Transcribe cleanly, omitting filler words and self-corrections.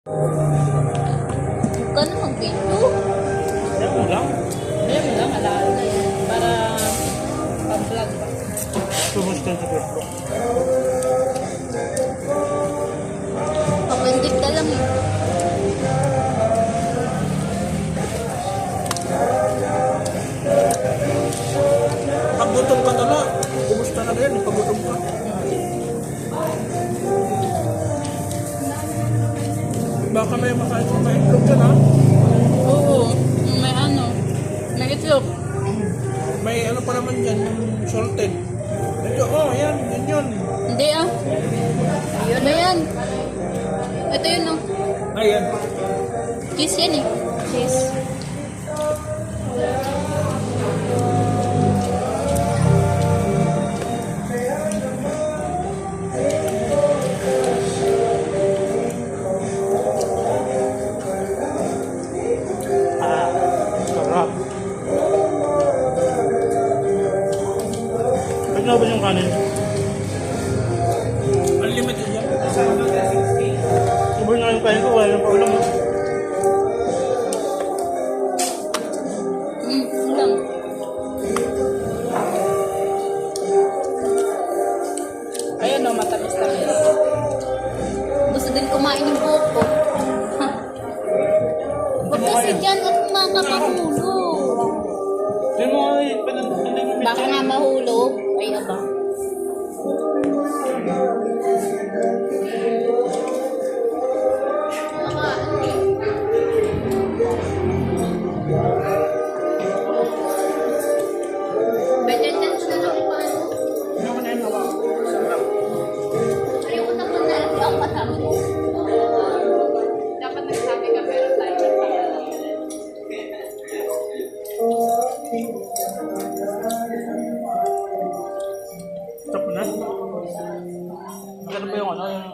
Huwag ka na mag-video. Ayaw mo lang. Ayaw mo lang, alaala na yan. Para pang-vlog ba? Tumustan sa Facebook. Pakindit ka lang eh. Pag gutom ka na lang, kumusta na rin pag gutom ka. Baka may makain kong maitlog dyan ha. Oo, may ano. May itlog. May ano pa naman dyan, salted. Ito, oh, yan yun. Hindi ah. Ayun na yan. Ito yun oh. Ayan. Cheese yan eh. Cheese. Sarap. Tignan ba yung kanin? Unlimited yan. Sobrang nga yung kanin ko, wala yung paulam. Lang. Ayun o, matamis-tamis. Gusto din kumain yung buhok ko. Huwag kasi dyan at makakahulog. Hindi mo nga eh, hindi mo Baka nga mahulog. Ay, aba. Better than siya lang paano. Ano ka na yung hawa? Ayoko na muna. Ang matapos. Dapat nagsabi ka pero tayo Tapos na? Maganda ba yung ano? Yung